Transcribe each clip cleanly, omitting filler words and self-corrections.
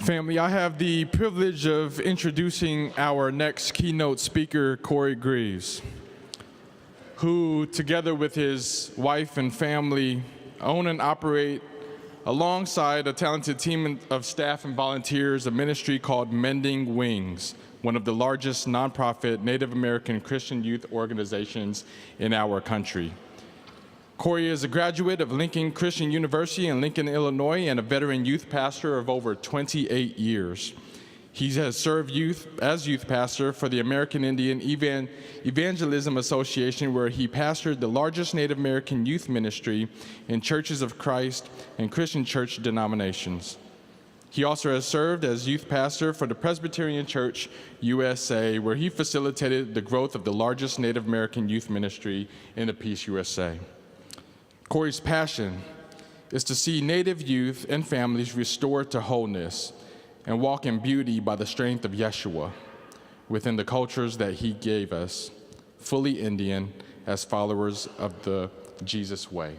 Family, I have the privilege of introducing our next keynote speaker, Greaves, who, together with his wife and family, own and operate, alongside a talented team of staff and volunteers, a ministry called Mending Wings, one of the largest nonprofit Native American Christian youth organizations in our country. Corey is a graduate of Lincoln Christian University in Lincoln, Illinois, and a veteran youth pastor of over 28 years. He has served as youth pastor for the American Indian Evangelism Association, where he pastored the largest Native American youth ministry in Churches of Christ and Christian church denominations. He also has served as youth pastor for the Presbyterian Church USA, where he facilitated the growth of the largest Native American youth ministry in the Peace USA. Corey's passion is to see Native youth and families restored to wholeness and walk in beauty by the strength of Yeshua within the cultures that he gave us, fully Indian as followers of the Jesus way.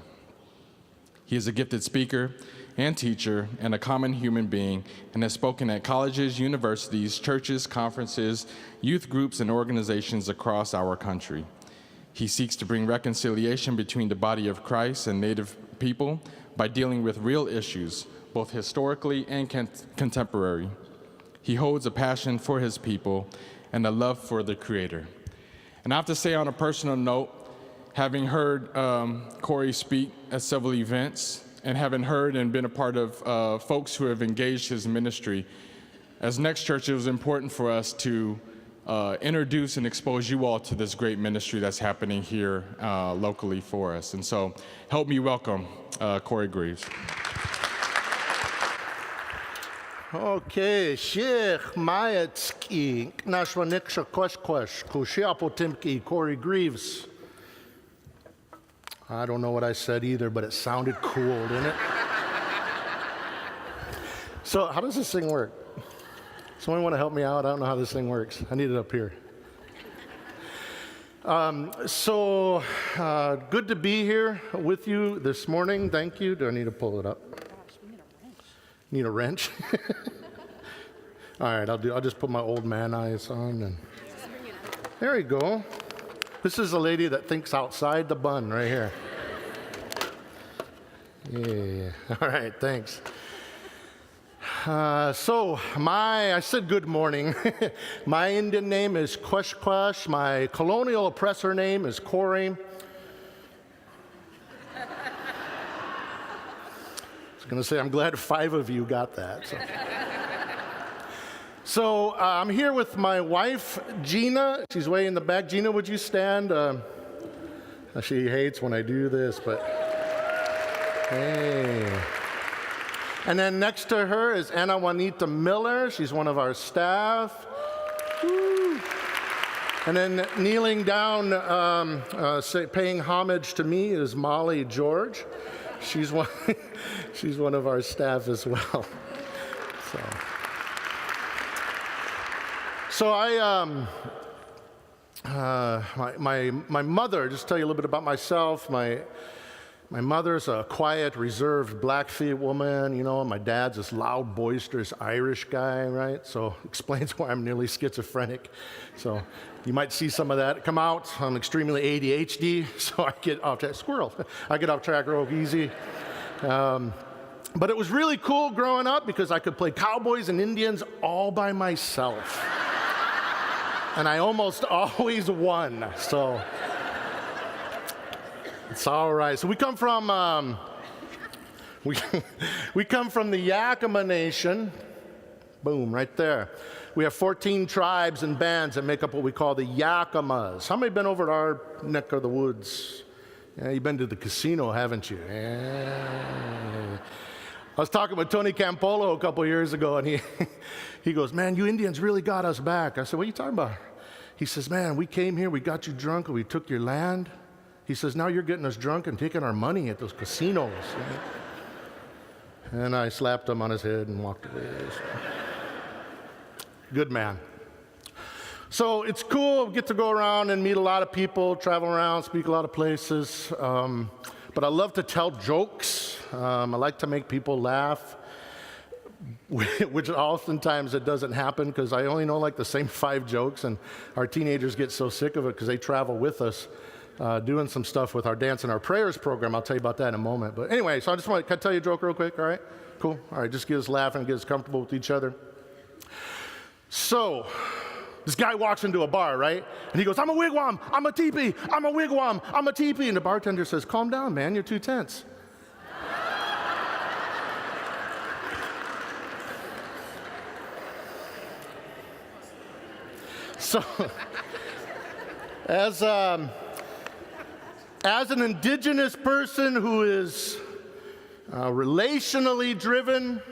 He is a gifted speaker and teacher and a common human being, and has spoken at colleges, universities, churches, conferences, youth groups, and organizations across our country. He seeks to bring reconciliation between the body of Christ and Native people by dealing with real issues, both historically and contemporary. He holds a passion for his people and a love for the Creator. And I have to say, on a personal note, having heard Corey speak at several events and having heard and been a part of folks who have engaged his ministry, as Next Church, it was important for us to introduce and expose you all to this great ministry that's happening here locally for us. And so help me welcome Corey Greaves. Okay, Sheikh Mayatski, Nashwaniksha Kweshkwesh, Kushiapotimki, Corey Greaves. I don't know what I said either, but it sounded cool, didn't it? So, how does this thing work? Someone want to help me out? I don't know how this thing works. I need it up here. Good to be here with you this morning. Thank you. Do I need to pull it up? Need a wrench? All right, I'll just put my old man eyes on. And there we go. This is a lady that thinks outside the bun right here. Yeah. All right, thanks. I said good morning. My Indian name is Kweshkwesh. My colonial oppressor name is Corey. I was going to say, I'm glad 5 of you got that. So I'm here with my wife, Gina. She's way in the back. Gina, would you stand? She hates when I do this, but hey. And then next to her is Anna Juanita Miller. She's one of our staff. Woo. And then kneeling down, paying homage to me is Molly George. She's one of our staff as well. My mother, just tell you a little bit about myself. My mother's a quiet, reserved Blackfeet woman, you know, and my dad's this loud, boisterous Irish guy, right? So explains why I'm nearly schizophrenic. So you might see some of that come out. I'm extremely ADHD, so I get off track. Squirrel. I get off track real easy. But it was really cool growing up because I could play cowboys and Indians all by myself. And I almost always won, so it's all right. So we come from we come from the YAKAMA Nation. Boom, right there. We have 14 tribes and bands that make up what we call the YAKAMAs. How many have been over to our neck of the woods? Yeah, you've been to the casino, haven't you? Yeah. I was talking with Tony Campolo a couple years ago, and he goes, "Man, you Indians really got us back." I said, "What are you talking about?" He says, "Man, we came here, we got you drunk, and we took your land." He says, "Now you're getting us drunk and taking our money at those casinos." And I slapped him on his head and walked away. Good man. So it's cool, we get to go around and meet a lot of people, travel around, speak a lot of places. But I love to tell jokes. I like to make people laugh. which oftentimes it doesn't happen because I only know like the same 5 jokes, and our teenagers get so sick of it because they travel with us doing some stuff with our Dance and Our Prayers program. I'll tell you about that in a moment. But anyway, so I just want to tell you a joke real quick, all right? Cool. All right, just get us laughing, get us comfortable with each other. So, this guy walks into a bar, right? And he goes, I'm a wigwam, I'm a teepee, I'm a wigwam, I'm a teepee. And the bartender says, calm down, man, you're too tense. So, as an indigenous person who is relationally driven,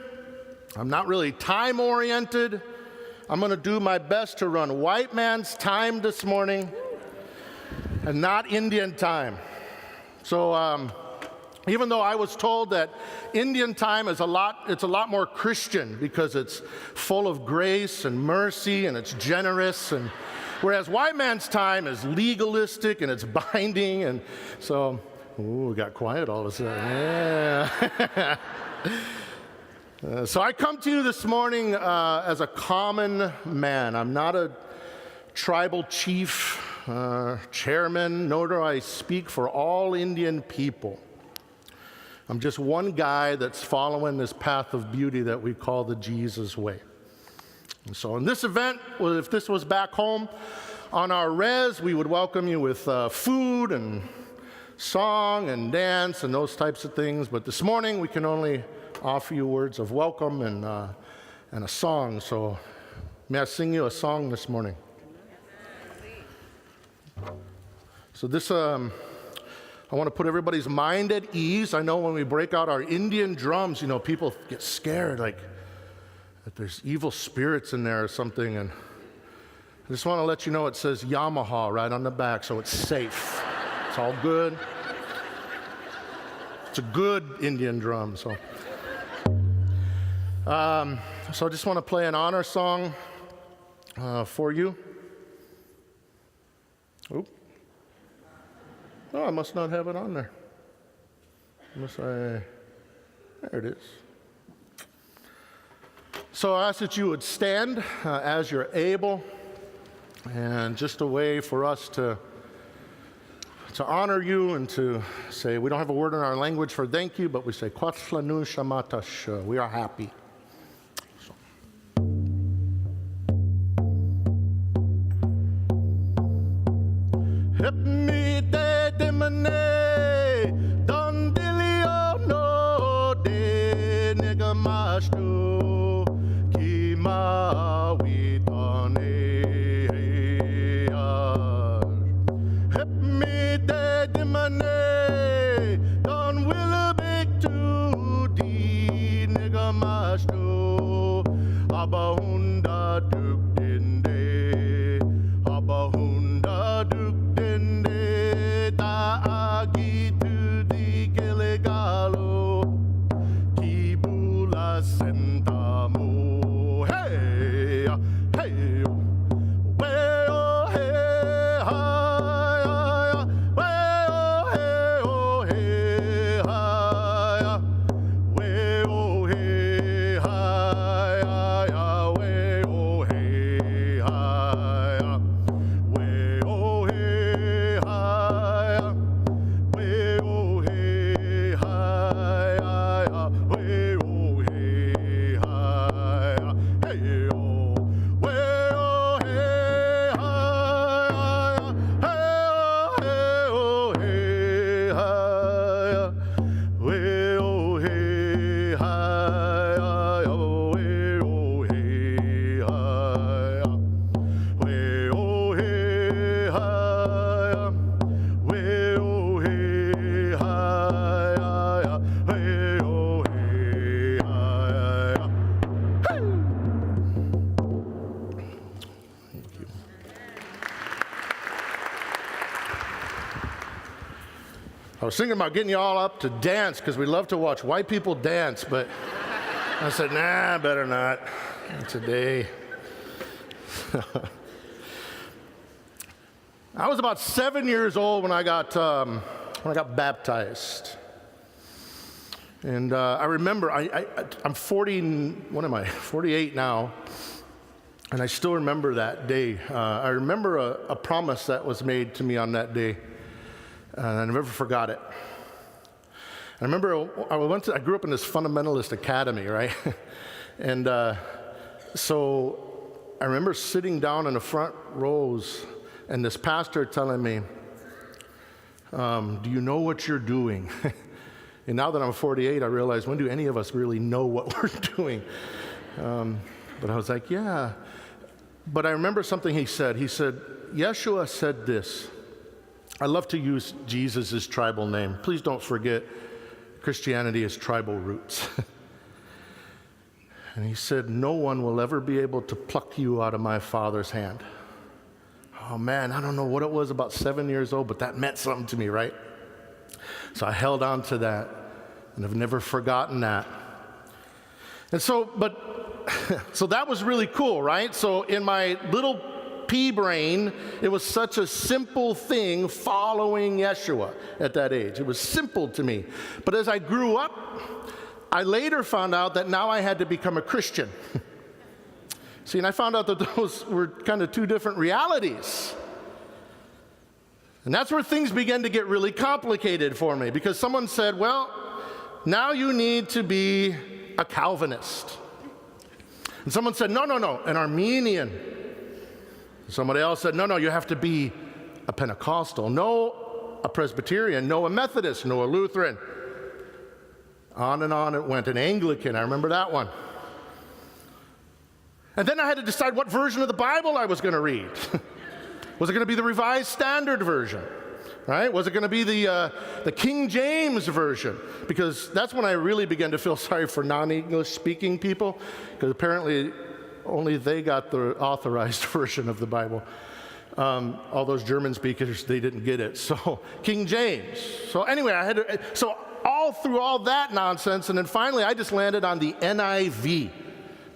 I'm not really time-oriented. I'm going to do my best to run white man's time this morning and not Indian time. So even though I was told that Indian time is it's a lot more Christian because it's full of grace and mercy and it's generous, and whereas white man's time is legalistic and it's binding, and so, ooh, we got quiet all of a sudden. Yeah. So I come to you this morning as a common man. I'm not a tribal chief, chairman, nor do I speak for all Indian people. I'm just one guy that's following this path of beauty that we call the Jesus way. And so in this event, well, if this was back home on our res, we would welcome you with food and song and dance and those types of things. But this morning, we can only offer you words of welcome and a song. So may I sing you a song this morning? So this, I want to put everybody's mind at ease. I know when we break out our Indian drums, you know, people get scared, like that there's evil spirits in there or something. And I just want to let you know it says Yamaha right on the back, so it's safe. It's all good. It's a good Indian drum. So I just want to play an honor song for you. Oop. Oh, I must not have it on there. There it is. So I ask that you would stand as you're able, and just a way for us to honor you and to say, we don't have a word in our language for thank you, but we say, Kwathlanu Shamatash, we are happy. Hip me de mane, don dilio no de nigamastu, kima witane. Hip me de mane, don willabik to di nigamastu, abahunda duk dinde, abahunda duk. I was thinking about getting you all up to dance because we love to watch white people dance, but I said, nah, better not today. I was about 7 years old when I got baptized. And I remember, I'm 40, what am I, 48 now, and I still remember that day. I remember a promise that was made to me on that day, and I never forgot it. I remember I grew up in this fundamentalist academy, right? And so I remember sitting down in the front rows, and this pastor telling me, do you know what you're doing? And now that I'm 48, I realize, when do any of us really know what we're doing? But I was like, yeah. But I remember something he said. He said, Yeshua said this. I love to use Jesus' tribal name. Please don't forget, Christianity is tribal roots. And he said, no one will ever be able to pluck you out of my Father's hand. Oh man, I don't know what it was, about 7 years old, but that meant something to me, right? So I held on to that, and I've never forgotten that. And so, so that was really cool, right? So in my little pea brain, it was such a simple thing following Yeshua at that age. It was simple to me. But as I grew up, I later found out that now I had to become a Christian. See, and I found out that those were kind of two different realities. And that's where things began to get really complicated for me, because someone said, well, now you need to be a Calvinist. And someone said, no, an Armenian. Somebody else said, no, you have to be a Pentecostal. No, a Presbyterian. No, a Methodist. No, a Lutheran. On and on it went. An Anglican, I remember that one. And then I had to decide what version of the Bible I was going to read. Was it going to be the Revised Standard Version? Right? Was it going to be the King James Version? Because that's when I really began to feel sorry for non-English speaking people, because apparently only they got the authorized version of the Bible. All those German speakers, they didn't get it. So King James. So anyway, so all through all that nonsense, and then finally I just landed on the NIV,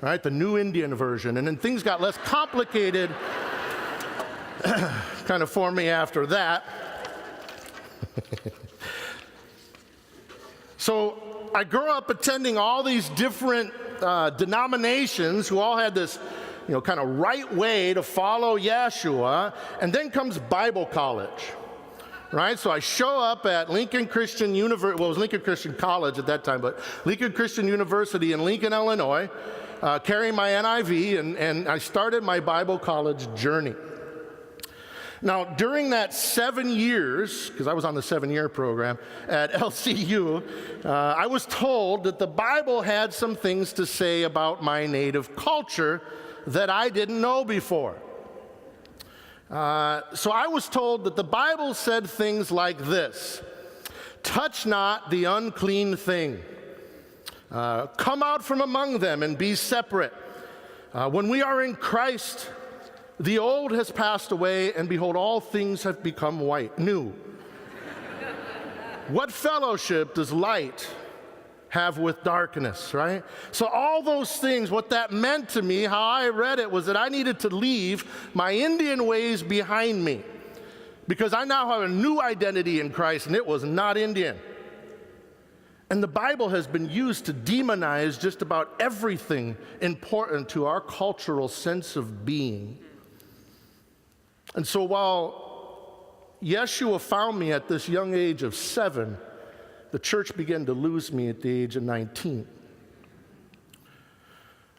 right? The New Indian Version. And then things got less complicated kind of for me after that. So I grew up attending all these different denominations who all had this, kind of right way to follow Yeshua, and then comes Bible college, right? So I show up at Lincoln Christian University, well, it was Lincoln Christian College at that time, but Lincoln Christian University in Lincoln, Illinois, carrying my NIV, and I started my Bible college journey. Now, during that 7 years, because I was on the 7-year program at LCU, I was told that the Bible had some things to say about my native culture that I didn't know before. So I was told that the Bible said things like this: touch not the unclean thing. Come out from among them and be separate. When we are in Christ, the old has passed away, and behold, all things have become new. What fellowship does light have with darkness, right? So all those things, what that meant to me, how I read it, was that I needed to leave my Indian ways behind me, because I now have a new identity in Christ, and it was not Indian. And the Bible has been used to demonize just about everything important to our cultural sense of being. And so while Yeshua found me at this young age of 7, the church began to lose me at the age of 19.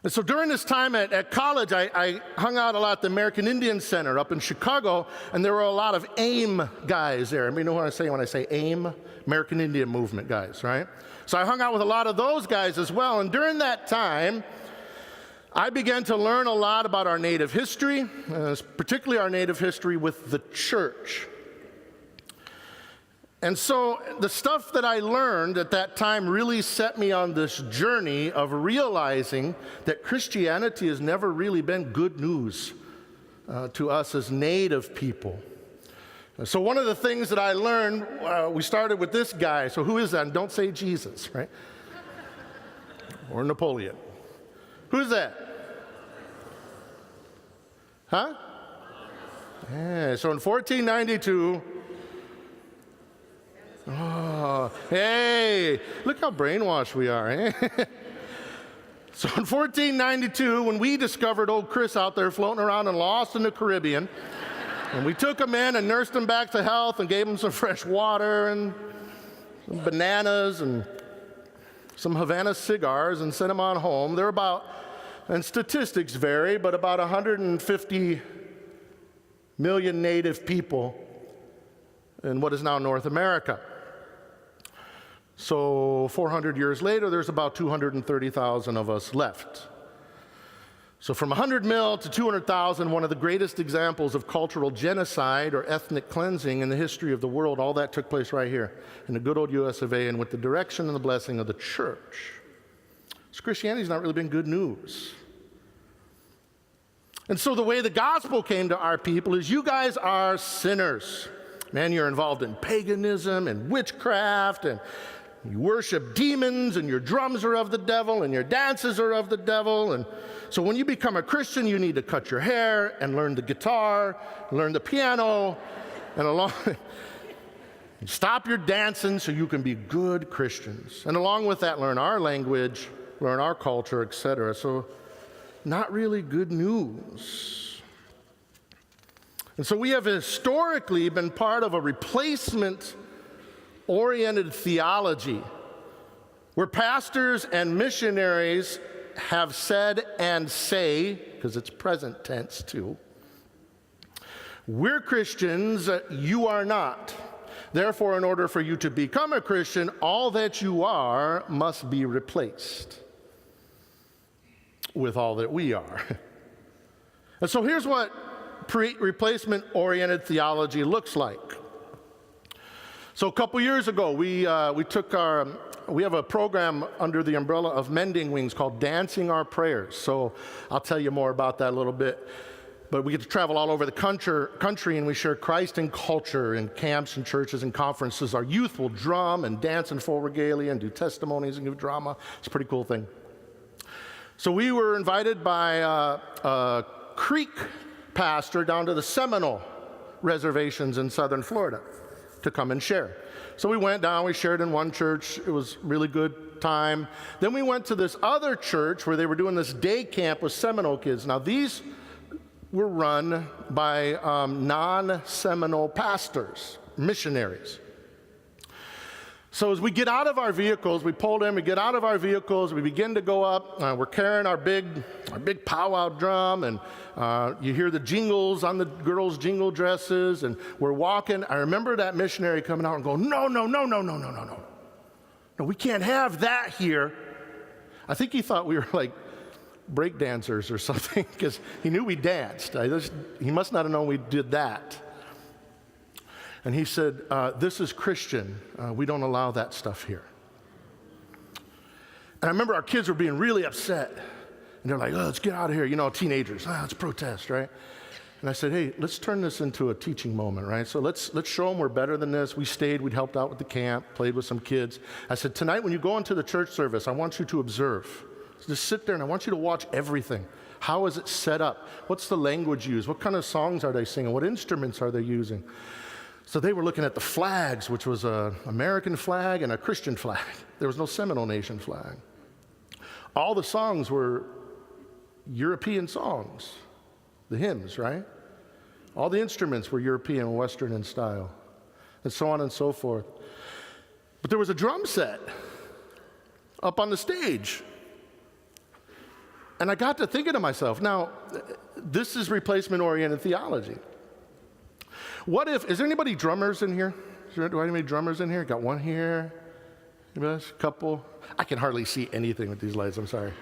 And so during this time at college, I hung out a lot at the American Indian Center up in Chicago, and there were a lot of AIM guys there. Everybody know what I say when I say AIM? American Indian Movement guys, right? So I hung out with a lot of those guys as well, and during that time, I began to learn a lot about our native history, particularly our native history with the church. And so the stuff that I learned at that time really set me on this journey of realizing that Christianity has never really been good news to us as native people. So one of the things that I learned, we started with this guy. So who is that? And don't say Jesus, right? Or Napoleon. Who's that? Huh? Yeah, so in 1492, Hey, look how brainwashed we are, eh? So in 1492, when we discovered old Chris out there floating around and lost in the Caribbean, and we took him in and nursed him back to health and gave him some fresh water and some bananas and some Havana cigars and sent him on home. There were about, and statistics vary, but about 150 million native people in what is now North America. So 400 years later, there's about 230,000 of us left. So from 100 mil to 200,000, one of the greatest examples of cultural genocide or ethnic cleansing in the history of the world, all that took place right here in the good old US of A, and with the direction and the blessing of the church. So Christianity's not really been good news. And so the way the gospel came to our people is, you guys are sinners. Man, you're involved in paganism and witchcraft, and you worship demons, and your drums are of the devil, and your dances are of the devil. And so when you become a Christian, you need to cut your hair and learn the guitar, learn the piano, and stop your dancing so you can be good Christians. And along with that, learn our language, learn our culture, etc. So not really good news. And so we have historically been part of a replacement-oriented theology where pastors and missionaries have said and say, because it's present tense too, we're Christians, you are not. Therefore, in order for you to become a Christian, all that you are must be replaced with all that we are. And so here's what replacement-oriented theology looks like. So a couple years ago, we have a program under the umbrella of Mending Wings called Dancing Our Prayers. So I'll tell you more about that a little bit. But we get to travel all over the country, and we share Christ and culture in camps and churches and conferences. Our youth will drum and dance in full regalia and do testimonies and give drama. It's a pretty cool thing. So we were invited by a Creek pastor down to the Seminole reservations in southern Florida to come and share. So we went down, we shared in one church. It was a really good time. Then we went to this other church where they were doing this day camp with Seminole kids. Now these were run by non-Seminole pastors, missionaries. So as we get out of our vehicles, we pulled in, we get out of our vehicles, we begin to go up. We're carrying our big powwow drum, and you hear the jingles on the girls' jingle dresses, and we're walking. I remember that missionary coming out and going, no, we can't have that here. I think he thought we were like break dancers or something, because he knew we danced. He must not have known we did that. And he said, this is Christian. We don't allow that stuff here. And I remember our kids were being really upset. And they're like, let's get out of here. You know, teenagers, let's protest, right? And I said, hey, let's turn this into a teaching moment, right? So let's show them we're better than this. We stayed, we'd helped out with the camp, played with some kids. I said, tonight when you go into the church service, I want you to observe. So just sit there and I want you to watch everything. How is it set up? What's the language used? What kind of songs are they singing? What instruments are they using? So they were looking at the flags, which was an American flag and a Christian flag. There was no Seminole Nation flag. All the songs were European songs, the hymns, right? All the instruments were European, Western in style, and so on and so forth. But there was a drum set up on the stage. And I got to thinking to myself, now, this is replacement-oriented theology. What if, is there anybody drummers in here? Do I have any drummers in here? Got one here, a couple. I can hardly see anything with these lights, I'm sorry.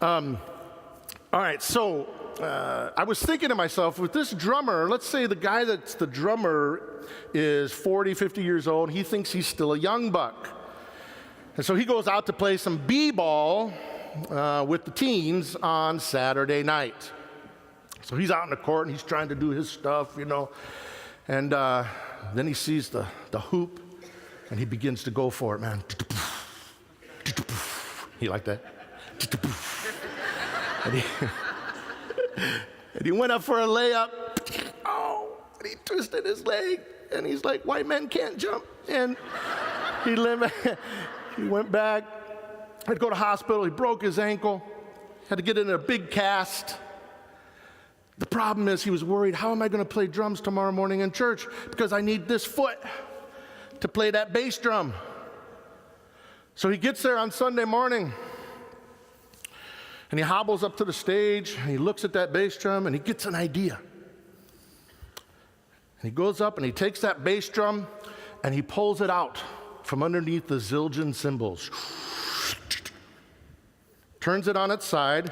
All right, so I was thinking to myself, with this drummer, let's say the guy that's the drummer is 40, 50 years old. He thinks he's still a young buck. And so he goes out to play some b-ball with the teens on Saturday night. So he's out in the court, and he's trying to do his stuff, you know. And then he sees the hoop, and he begins to go for it, man. He like that? And he went up for a layup. Oh, and he twisted his leg. And he's like, white men can't jump. And He went back, had to go to hospital, he broke his ankle, had to get in a big cast. The problem is he was worried, how am I going to play drums tomorrow morning in church? Because I need this foot to play that bass drum. So he gets there on Sunday morning, and he hobbles up to the stage, and he looks at that bass drum, and he gets an idea. And he goes up, and he takes that bass drum, and he pulls it out from underneath the Zildjian cymbals. Turns it on its side.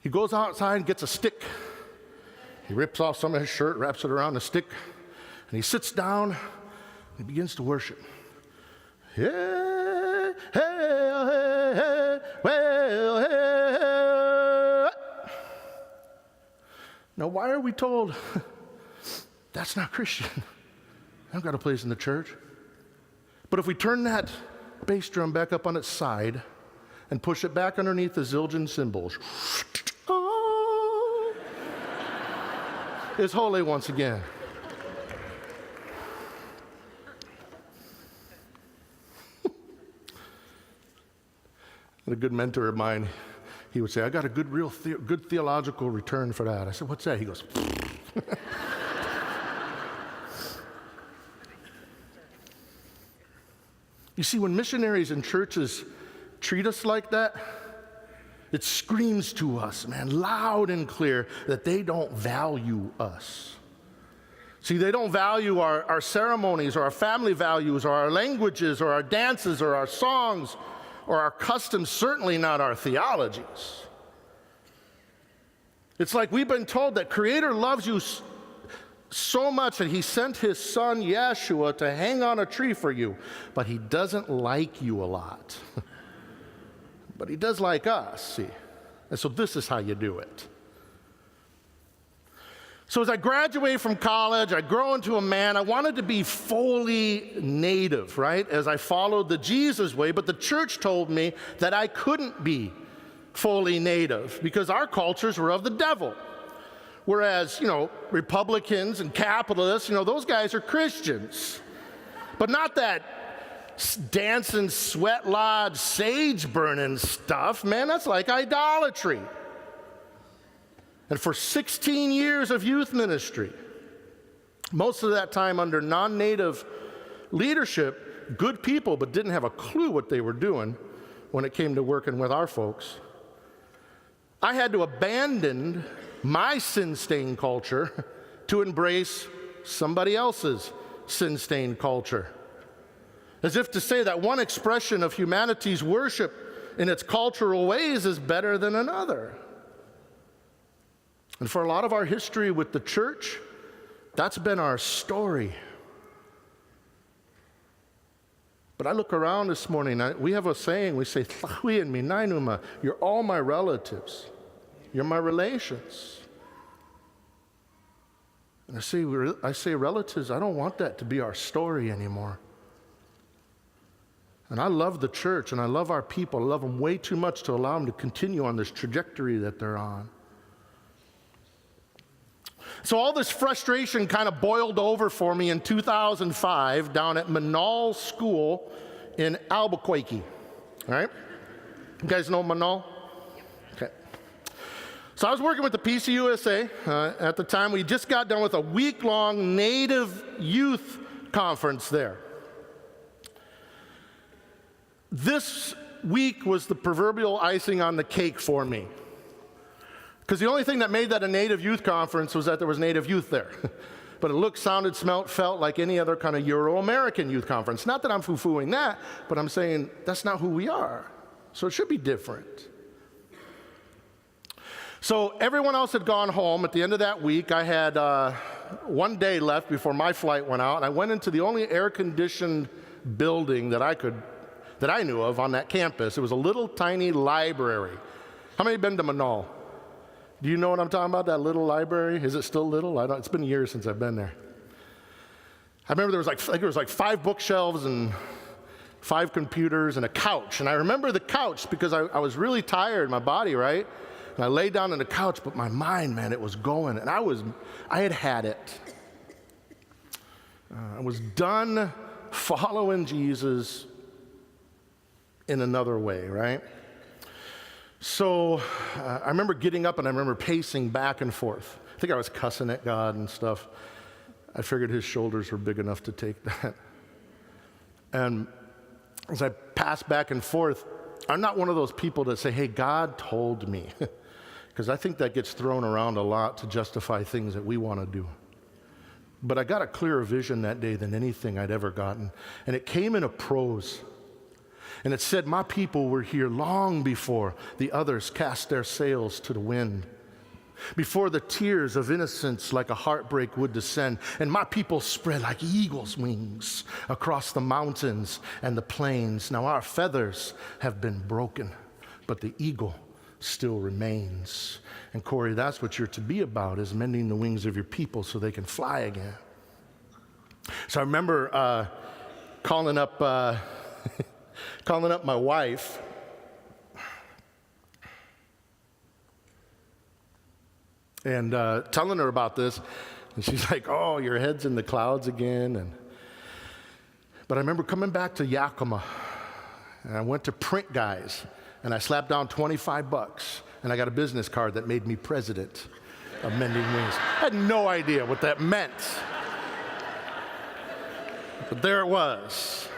He goes outside and gets a stick. He rips off some of his shirt, wraps it around the stick, and he sits down, and he begins to worship. Hey, hey, hey, hey, well, hey, hey. Now, why are we told that's not Christian? I've got a place in the church. But if we turn that bass drum back up on its side and push it back underneath the Zildjian cymbals, oh, it's holy once again. And a good mentor of mine, he would say, I got a good, good theological return for that. I said, what's that? He goes, You see, when missionaries and churches treat us like that, it screams to us, man, loud and clear, that they don't value us. See, they don't value our ceremonies or our family values or our languages or our dances or our songs or our customs, certainly not our theologies. It's like we've been told that Creator loves you so much that he sent his son Yeshua to hang on a tree for you, but he doesn't like you a lot. But he does like us, see. And so this is how you do it. So as I graduated from college, I grow into a man. I wanted to be fully native, right? As I followed the Jesus way, but the church told me that I couldn't be fully native because our cultures were of the devil. Whereas, Republicans and capitalists, those guys are Christians. But not that dancing, sweat lodge, sage burning stuff, man, that's like idolatry. And for 16 years of youth ministry, most of that time under non-native leadership, good people, but didn't have a clue what they were doing when it came to working with our folks. I had to abandon my sin-stained culture to embrace somebody else's sin-stained culture. As if to say that one expression of humanity's worship in its cultural ways is better than another. And for a lot of our history with the church, that's been our story. But I look around this morning, we have a saying, we say, "Tlahui and minainuma," you're all my relatives. You're my relations. And I say relatives, I don't want that to be our story anymore. And I love the church, and I love our people. I love them way too much to allow them to continue on this trajectory that they're on. So all this frustration kind of boiled over for me in 2005 down at Manal School in Albuquerque. All right? You guys know Manal? Okay. So I was working with the PCUSA. At the time, we just got done with a week-long Native youth conference there. This week was the proverbial icing on the cake for me. Because the only thing that made that a Native youth conference was that there was Native youth there. But it looked, sounded, smelled, felt like any other kind of Euro-American youth conference. Not that I'm foo-fooing that, but I'm saying that's not who we are. So it should be different. So everyone else had gone home. At the end of that week, I had 1 day left before my flight went out. And I went into the only air-conditioned building that I knew of on that campus. It was a little tiny library. How many have been to Manal? Do you know what I'm talking about, that little library? Is it still little? It's been years since I've been there. I remember there was like 5 bookshelves and 5 computers and a couch. And I remember the couch because I was really tired, my body, right? And I lay down on the couch, but my mind, man, it was going. And I had it. I was done following Jesus in another way, right? So I remember getting up and I remember pacing back and forth. I think I was cussing at God and stuff. I figured his shoulders were big enough to take that. And as I pass back and forth, I'm not one of those people that say, hey, God told me. Because I think that gets thrown around a lot to justify things that we want to do. But I got a clearer vision that day than anything I'd ever gotten. And it came in a prose. And it said, my people were here long before the others cast their sails to the wind. Before the tears of innocence like a heartbreak would descend, and my people spread like eagle's wings across the mountains and the plains. Now our feathers have been broken, but the eagle still remains. And Corey, that's what you're to be about, is mending the wings of your people so they can fly again. So I remember calling up my wife. And telling her about this, and she's like, oh, your head's in the clouds again. But I remember coming back to YAKAMA, and I went to Print Guys, and I slapped down $25, and I got a business card that made me president of Mending Wings. I had no idea what that meant. But there it was.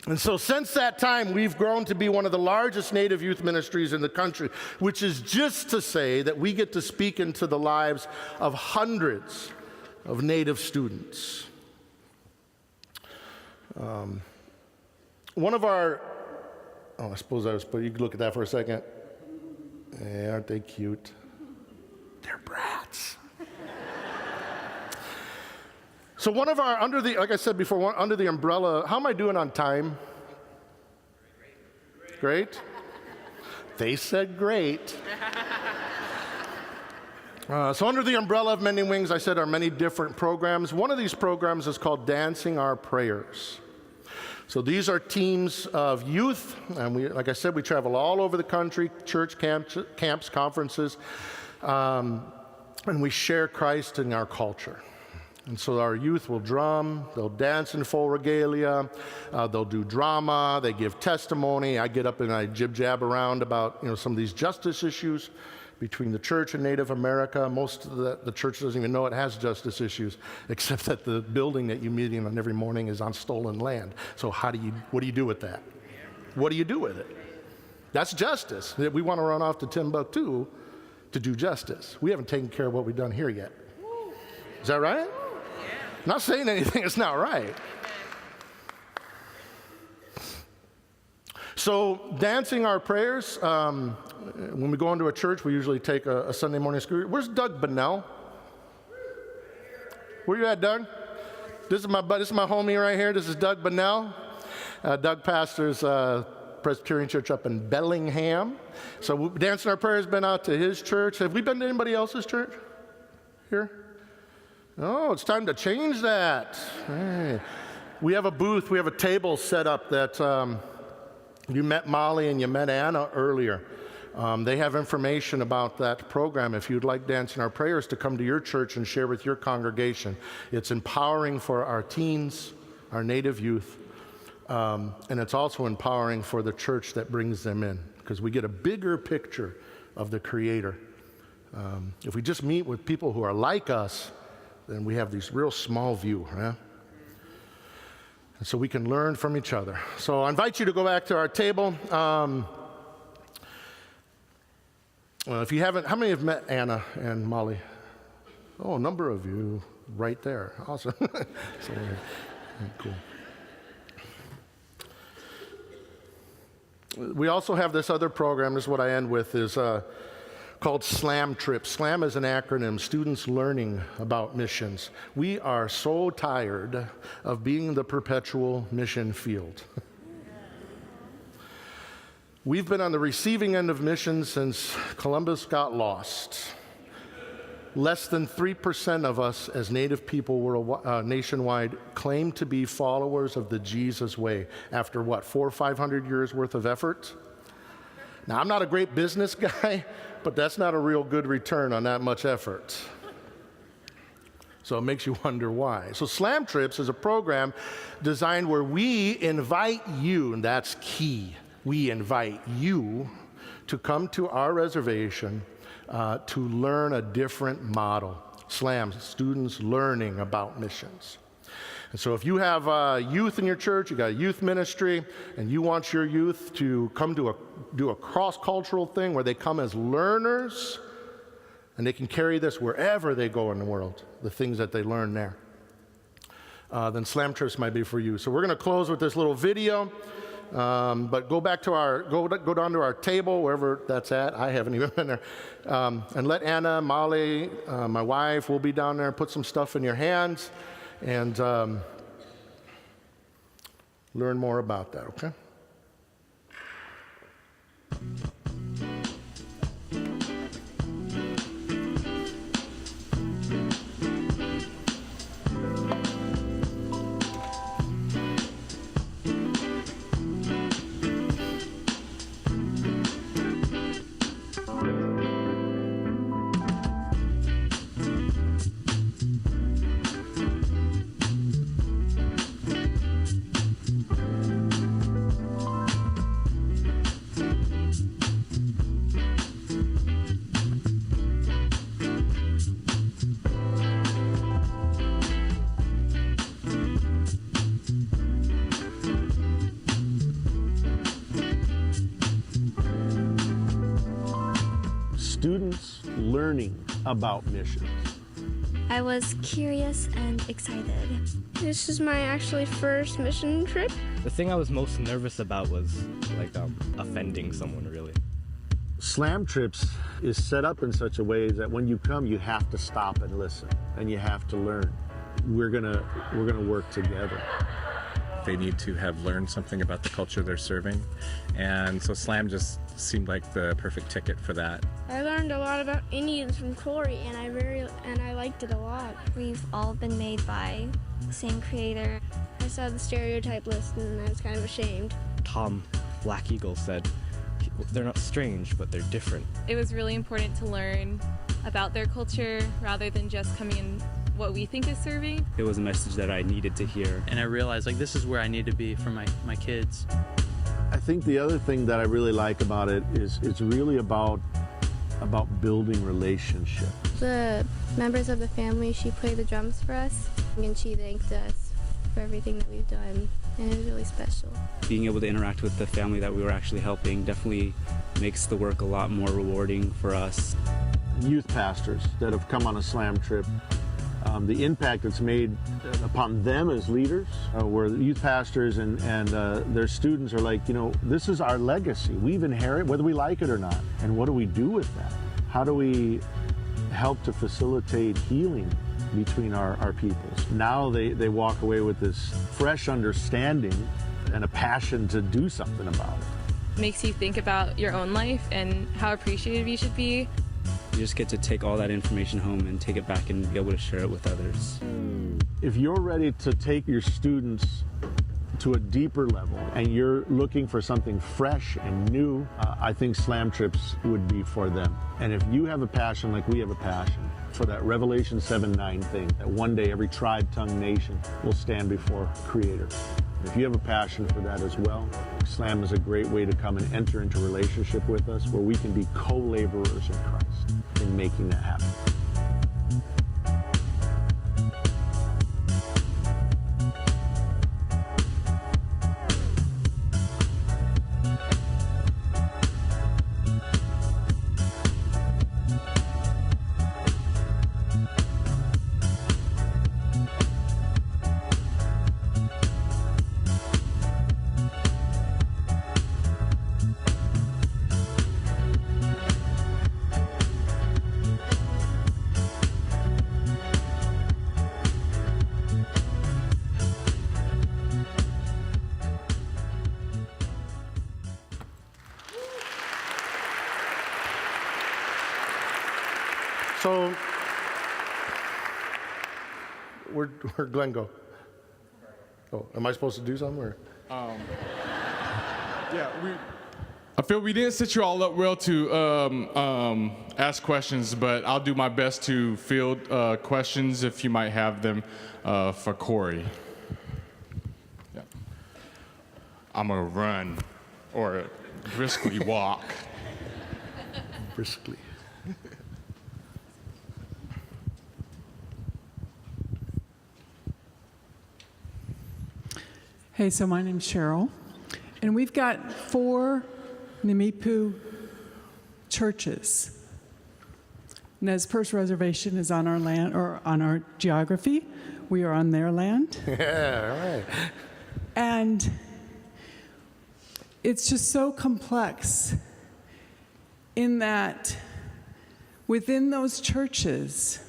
And so since that time, we've grown to be one of the largest Native youth ministries in the country, which is just to say that we get to speak into the lives of hundreds of Native students. One of our, I suppose you could look at that for a second. Yeah, aren't they cute? They're brats. So one of our, like I said before, under the umbrella, how am I doing on time? Great? They said great. So under the umbrella of Mending Wings, I said, are many different programs. One of these programs is called Dancing Our Prayers. So these are teams of youth, and like I said, we travel all over the country, church camps, conferences, and we share Christ in our culture. And so our youth will drum, they'll dance in full regalia, they'll do drama, they give testimony. I get up and I jib-jab around about some of these justice issues between the church and Native America. Most of the church doesn't even know it has justice issues, except that the building that you meet in on every morning is on stolen land. So what do you do with that? What do you do with it? That's justice. We want to run off to Timbuktu to do justice. We haven't taken care of what we've done here yet. Is that right? Not saying anything that's not right. So dancing our prayers, when we go into a church, we usually take a Sunday morning school. Where's Doug Bunnell? Where you at, Doug? This is my homie right here. This is Doug Bunnell. Doug pastors Presbyterian Church up in Bellingham. So dancing our prayers been out to his church. Have we been to anybody else's church here? Oh, it's time to change that. Hey. We have a booth, we have a table set up that you met Molly and you met Anna earlier. They have information about that program if you'd like Dancing Our Prayers to come to your church and share with your congregation. It's empowering for our teens, our Native youth, and it's also empowering for the church that brings them in, because we get a bigger picture of the Creator. If we just meet with people who are like us, then we have this real small view, right? And so we can learn from each other. So I invite you to go back to our table. If you haven't, how many have met Anna and Molly? Oh, a number of you right there. Awesome. So, cool. We also have this other program, this is what I end with, is called S.L.A.M trips. S.L.A.M is an acronym, Students Learning About Missions. We are so tired of being the perpetual mission field. We've been on the receiving end of missions since Columbus got lost. Less than 3% of us as Native people nationwide claim to be followers of the Jesus way after 400 or 500 years worth of effort? Now, I'm not a great business guy, but that's not a real good return on that much effort. So it makes you wonder why. So SLAM Trips is a program designed where we invite you, and that's key. We invite you to come to our reservation to learn a different model. SLAM, students learning about missions. And so if you have youth in your church, you got a youth ministry, and you want your youth to come to do a cross-cultural thing where they come as learners, and they can carry this wherever they go in the world, the things that they learn there, then SLAM Trips might be for you. So we're going to close with this little video, but go back to go down to our table, wherever that's at. I haven't even been there. And let Anna, Molly, my wife, will be down there, put some stuff in your hands, and learn more about that, okay? Students learning about missions. I was curious and excited. This is my actually first mission trip. The thing I was most nervous about was like offending someone, really. SLAM Trips is set up in such a way that when you come, you have to stop and listen, and you have to learn. We're gonna work together. They need to have learned something about the culture they're serving, and so SLAM just seemed like the perfect ticket for that. I learned a lot about Indians from Corey, and I liked it a lot. We've all been made by the same creator. I saw the stereotype list, and I was kind of ashamed. Tom Black Eagle said, they're not strange, but they're different. It was really important to learn about their culture rather than just coming in what we think is serving. It was a message that I needed to hear. And I realized, like, this is where I need to be for my kids. I think the other thing that I really like about it is it's really about building relationship. The members of the family, she played the drums for us, and she thanked us for everything that we've done, and it was really special. Being able to interact with the family that we were actually helping definitely makes the work a lot more rewarding for us. Youth pastors that have come on a SLAM trip, the impact it's made upon them as leaders, where the youth pastors and their students are like, you know, this is our legacy. We've inherited, whether we like it or not. And what do we do with that? How do we help to facilitate healing between our peoples? Now they walk away with this fresh understanding and a passion to do something about it. Makes you think about your own life and how appreciative you should be. You just get to take all that information home and take it back and be able to share it with others. If you're ready to take your students to a deeper level and you're looking for something fresh and new, I think SLAM Trips would be for them. And if you have a passion like we have a passion for that Revelation 7:9 thing, that one day every tribe, tongue, nation will stand before Creator. If you have a passion for that as well, SLAM is a great way to come and enter into relationship with us where we can be co-laborers in Christ in making that happen. So, where'd Glenn go? Oh, am I supposed to do something? Or? Yeah, I feel we didn't set you all up well to ask questions, but I'll do my best to field questions if you might have them for Corey. Yeah. I'm gonna run or briskly walk. Briskly. Hey, so my name's Cheryl, and we've got 4 Nimipu churches. Nez Perce Reservation is on our land, or on our geography. We are on their land. Yeah, all right. And it's just so complex in that within those churches,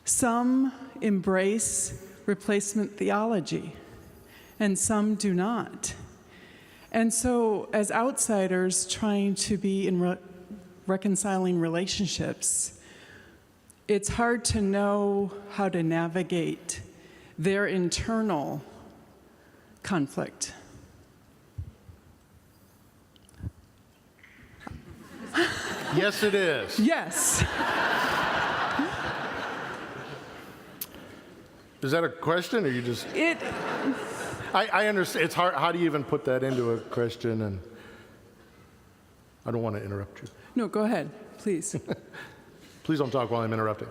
some embrace replacement theology and some do not. And so as outsiders trying to be in reconciling relationships, it's hard to know how to navigate their internal conflict. Yes, it is. Yes. Is that a question, or you just? I understand. It's hard. How do you even put that into a question? And I don't want to interrupt you. No, go ahead, please. Please don't talk while I'm interrupting.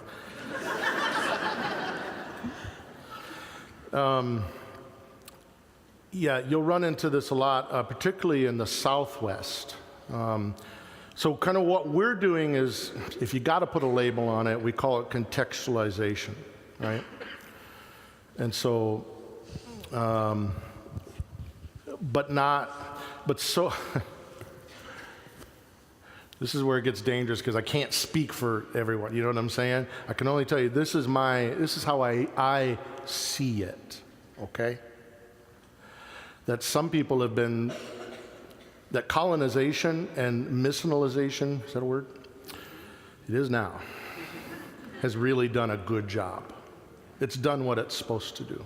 Yeah, you'll run into this a lot, particularly in the Southwest. So kind of what we're doing is, if you got to put a label on it, we call it contextualization, right? And so, this is where it gets dangerous because I can't speak for everyone, you know what I'm saying? I can only tell you this is how I see it, okay? That some people have been, that colonization and missionalization, is that a word? It is now, has really done a good job. It's done what it's supposed to do.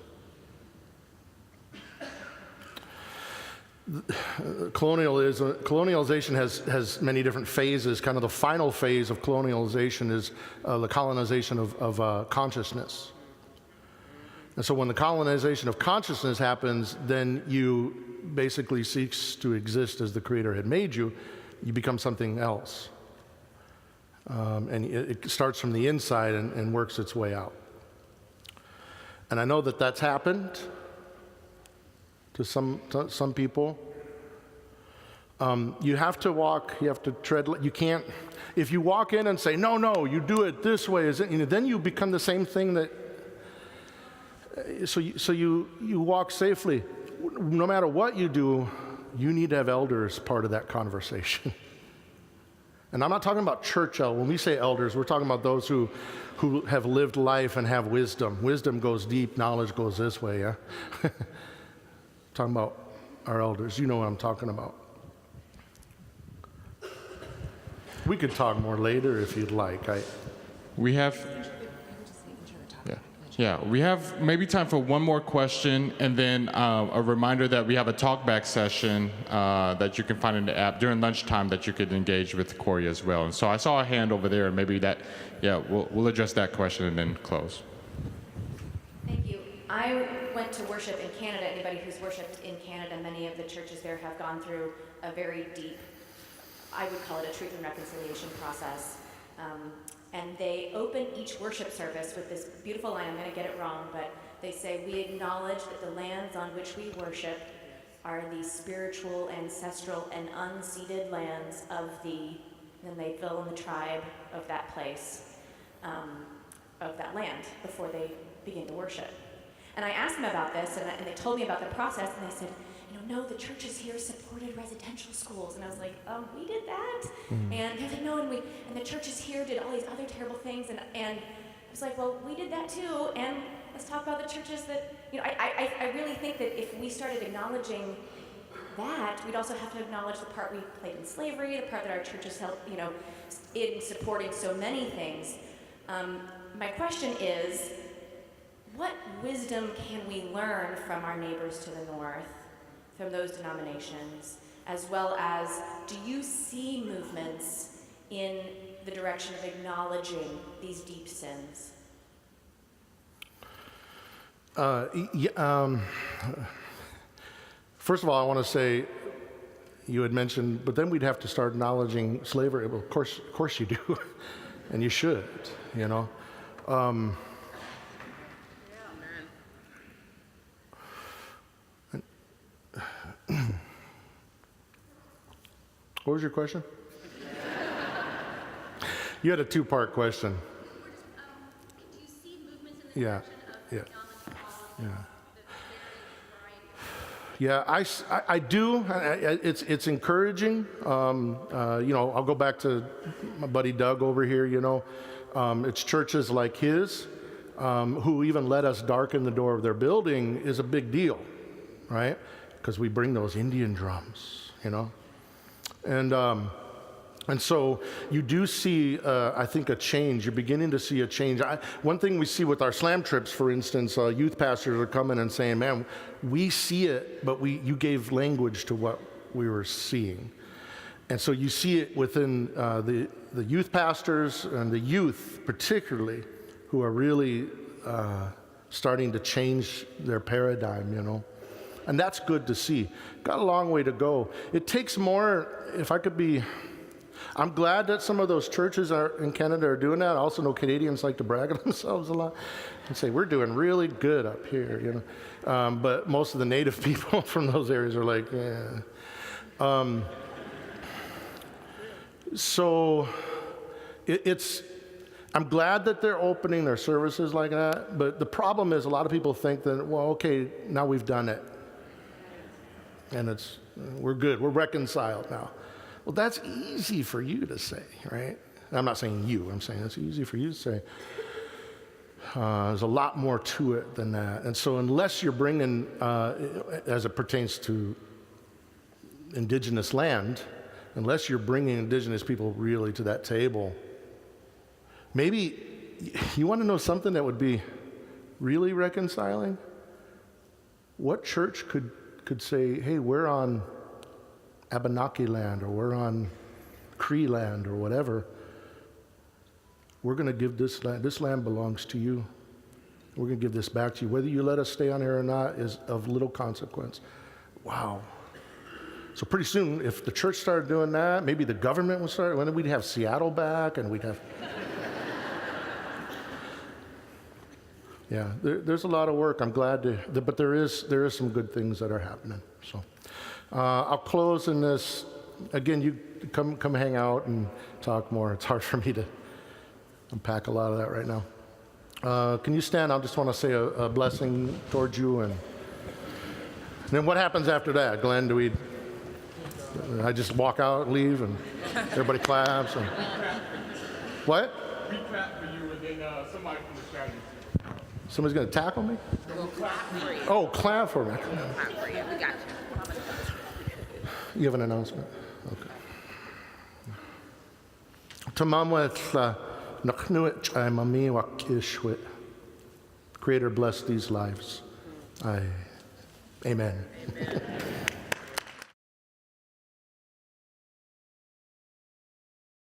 Colonialization has many different phases. Kind of the final phase of colonialization is the colonization of consciousness. And so when the colonization of consciousness happens, then you basically cease to exist as the Creator had made you. You become something else. And it starts from the inside and works its way out. And I know that that's happened to some people. You have to walk, you have to tread, you can't, if you walk in and say, no, you do it this way, then you become the same thing that, so you walk safely. No matter what you do, you need to have elders part of that conversation. And I'm not talking about church elders. When we say elders, we're talking about those who have lived life and have wisdom. Wisdom goes deep, knowledge goes this way, yeah? Talking about our elders. You know what I'm talking about. We could talk more later if you'd like. We have maybe time for one more question, and then a reminder that we have a talkback session that you can find in the app during lunchtime that you could engage with Corey as well. And so I saw a hand over there, and maybe we'll address that question and then close. Thank you. I went to worship in Canada. Anybody who's worshiped in Canada, many of the churches there have gone through a very deep, I would call it a truth and reconciliation process. And they open each worship service with this beautiful line. I'm going to get it wrong, but they say, "We acknowledge that the lands on which we worship are the spiritual, ancestral, and unceded lands of the," and they fill in the tribe of that place, of that land, before they begin to worship. And I asked them about this, and they told me about the process, and they said, no, the churches here supported residential schools. And I was like, we did that? Mm-hmm. And they're like, no, and the churches here did all these other terrible things. And I was like, well, we did that too. And let's talk about the churches that, I really think that if we started acknowledging that, we'd also have to acknowledge the part we played in slavery, the part that our churches helped, in supporting so many things. My question is, what wisdom can we learn from our neighbors to the north, from those denominations, as well as do you see movements in the direction of acknowledging these deep sins? First of all, I want to say, you had mentioned, but then we'd have to start acknowledging slavery. Well, of course you do, and you should, you know. What was your question? You had a two-part question. Do you see movements in the direction of Yeah, I do. It's encouraging. You know, I'll go back to my buddy Doug over here. You know, it's churches like his who even let us darken the door of their building is a big deal, right? Because we bring those Indian drums, you know, and so you do see, I think, a change. You're beginning to see a change. One thing we see with our SLAM trips, for instance, youth pastors are coming and saying, man, we see it, but you gave language to what we were seeing. And so you see it within the youth pastors and the youth particularly, who are really starting to change their paradigm, you know. And that's good to see. Got a long way to go. It takes more, if I could be... I'm glad that some of those churches in Canada are doing that. I also know Canadians like to brag on themselves a lot and say, we're doing really good up here, you know. But most of the native people from those areas are like, yeah. So I'm glad that they're opening their services like that. But the problem is a lot of people think that, well, okay, now we've done it. And we're good, we're reconciled now. Well, that's easy for you to say, right? I'm not saying you, I'm saying it's easy for you to say. There's a lot more to it than that. And so unless you're bringing, as it pertains to indigenous land, unless you're bringing indigenous people really to that table, maybe you want to know something that would be really reconciling? What church could say, hey, we're on Abenaki land, or we're on Cree land, or whatever. We're going to give this land belongs to you. We're going to give this back to you. Whether you let us stay on here or not is of little consequence. Wow. So pretty soon, if the church started doing that, maybe the government would start, then we'd have Seattle back, and we'd have... Yeah, there's a lot of work. I'm glad but there is some good things that are happening, so... I'll close in this. Again, you come hang out and talk more. It's hard for me to unpack a lot of that right now. Can you stand? I just want to say a blessing towards you. And then what happens after that, Glenn? Do I just walk out and leave and everybody claps? And, what? We clap for you and then somebody from the strategy. Somebody's going to tackle me? We'll clap for you. Oh, clap for me. We'll clap for you. We got you. You have an announcement? Okay. Tamamwet naknuit I mami wakishwit. Creator, bless these lives. Amen. Amen.